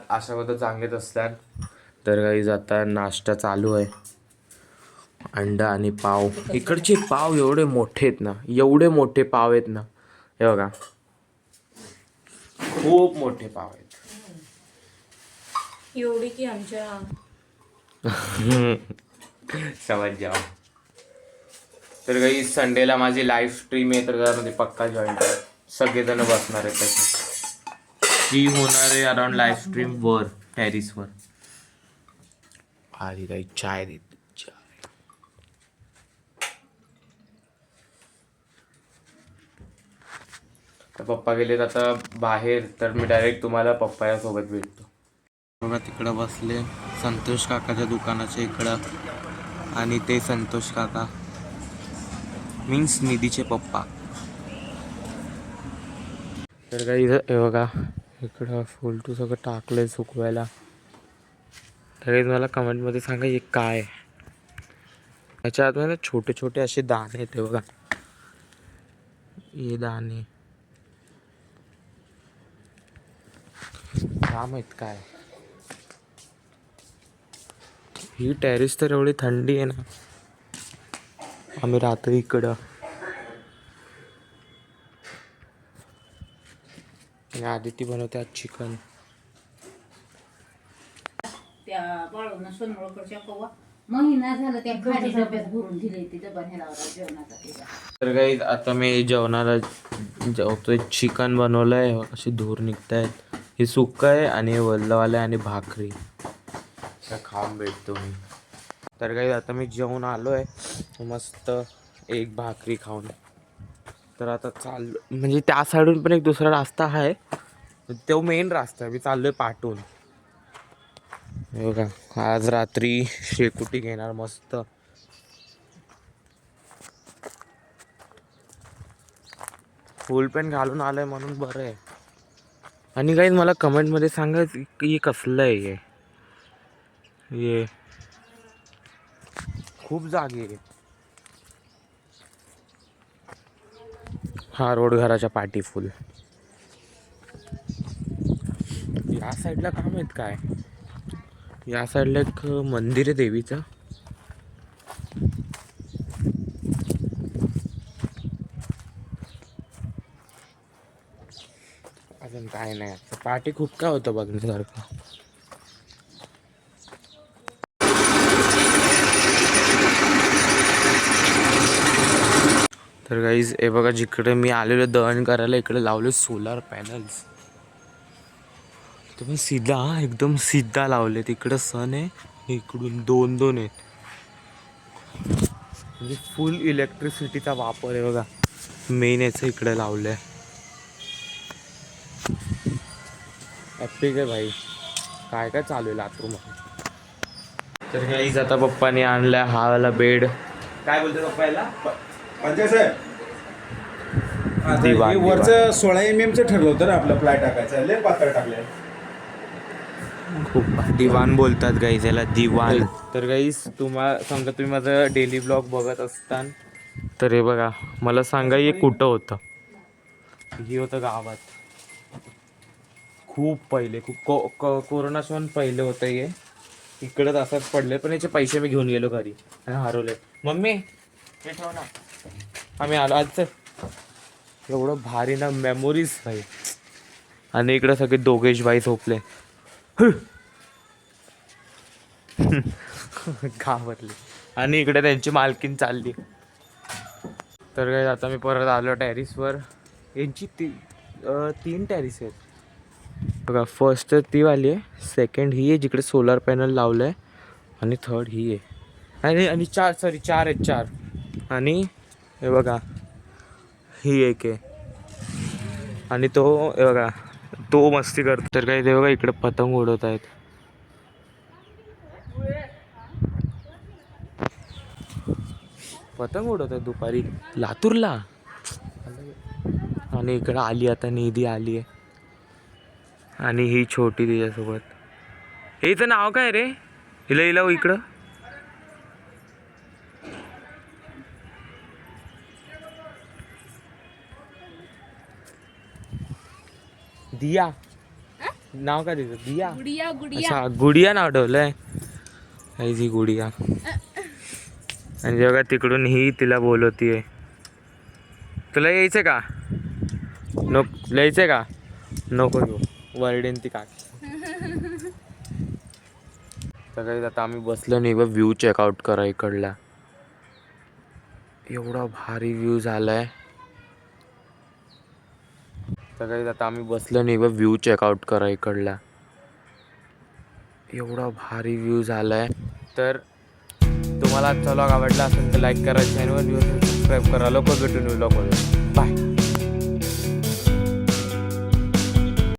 आशावाद चांगलेच असतात. तर काही आता नाश्ता चालू आहे. अंडा आणि पाव. इकडचे पाव एवढे मोठे आहेत ना, एवढे मोठे पाव आहेत ना, हे बघा खूप मोठे पाव आहेत. एवढी की आमच्या समज जाओ. तर काही संडेला माझी लाईव्ह स्ट्रीम आहे, तर त्यामध्ये पक्का जॉईन करा. सगळेजण बसणार आहेत त्याची. ती होणार आहे अराउंड लाईव्ह स्ट्रीम वर टेरिसवर. आधी काही चाय देत. तर पप्पा गेलेत आता बाहेर, तर मी डायरेक्ट तुम्हाला पप्पाया सोबत भेटतो. बघा तिकडं बसले संतोष काकाच्या दुकानाच्या इकडं, आणि ते संतोष काका मीन्स निधीचे पप्पा. तर काही हे बघा इकडं फुलटू सगळं टाकलंय सुकवायला. तर मला कमेंटमध्ये सांगा हे काय. याच्या आत ना छोटे छोटे असे दाणे आहेत, हे बघा हे दाणे काय माहित काय. ही टेरिस तर एवढी थंडी आहे ना, आम्ही राहतो इकडं. आणि आदिती बनवते आज चिकन. त्या बाळून सोनवळकडच्या कवा महिना झाला त्या खाली डब्यात भरून दिले, ते डबा न्यायला जेवणाचा. तर काही आता मी जेवणाला जेवतोय. चिकन बनवलंय, असे धूर निघतायत. हे सुक्क आहे आणि वल्लवालं आहे आणि भाकरी खाऊन भेटतो मी. तर काही आता मी जेवण आलोय मस्त एक भाकरी खाऊन. तर आता चाललो, म्हणजे त्या साईडून पण एक दुसरा रस्ता आहे, तो मेन रस्ता आहे. मी चाललोय पाठून. बघा आज रात्री शेकोटी घेणार मस्त. फुल पॅन्ट घालून आलंय म्हणून बरं आहे. आणि काही मला कमेंटमध्ये सांगा की कसलं आहे हे. खूप जागे आहे. हा रोड घराच्या पाठी फुल. या साईडला काय माहित काय. या साईडला एक मंदिर आहे देवीचं. अजून काय नाही. पाठी खूप काय होतं बघण्यासारखं. तर गाईज हे बघा जिकडे मी आलेलो दहन करायला, इकडे लावले सोलार पॅनल्स. तुम्ही सीधा एकदम सीधा लावले. तिकडं सन आहे, इकडून दोन दोन आहेत. म्हणजे फुल इलेक्ट्रिसिटीचा वापर आहे बघा. मेन याचं इकडे लावलंय. एपिक आहे भाई. काय काय चालू आहे लातूरमध्ये. तर काहीच आता पप्पाने आणलाय हा वाला बेड. काय बोलतो पप्पा याला? वरचं 16 mm चं ठरलं होतं ना आपलं प्लाय टाकायचं. लय पातळ टाकलंय. खूप दिवाण बोलतात गाईज याला, दिवाण. तर गाईज तुम्हाला समजा तुम्ही माझं डेली ब्लॉग बघत असतान, तर हे बघा मला सांगा हे कुठं होतं. हे होतं गावात खूप पहिले, खूप कोरोनाच्या पण पहिले होतं हे. इकडंच असंच पडले, पण याचे पैसे मी घेऊन गेलो घरी आणि हरवले. मम्मी हे ठेव ना, आम्ही आलो आजचं. एवढं भारी ना मेमोरीज भाई. आणि इकडं सगळे दोघेश बाई झोपले घाबरले. आणि इकडे त्यांची मालकीन चालली. तर काय आता मी परत आलो टेरिसवर. यांची तीन टेरिस आहेत बघा. फर्स्ट ती वाली आहे, सेकंड ही आहे जिकडे सोलार पॅनल लावलं आहे, आणि थर्ड ही आहे. आणि चार आहेत चार. आणि हे बघा ही एक आहे. आणि तो हे बघा तो मस्ती करतो. तर काही ते बघा इकडे पतंग उडवत आहेत. पतंग उडवत आहेत दुपारी लातूरला. आणि इकडं आली आता निधी आली आहे, आणि ही छोटी तिच्यासोबत. हिचं नाव काय रे? हिला इकडं दिया. नाव काय तिचं दिया गुडिया गुडिया अच्छा गुडिया नाव ठेवलंय जी गुडिया आणि जेव्हा तिकडून ही तिला बोलवतीये तुला यायचं का यायचं का नको घेऊ वरडेन ती का सगळ्यात आता आम्ही बसलो नाही बघ व्ह्यू चेकआउट करा इकडला एवढा भारी व्ह्यू झालाय सगळ्यात आता आम्ही बसलो नाही बघ व्ह्यू चेकआउट करा इकडला एवढा भारी व्ह्यू झालाय तर तुम्हाला आजचा व्लॉग आवडला असेल तर लाईक करा चॅनलवर सबस्क्राईब करा लवकर भेटून व्लॉग बाय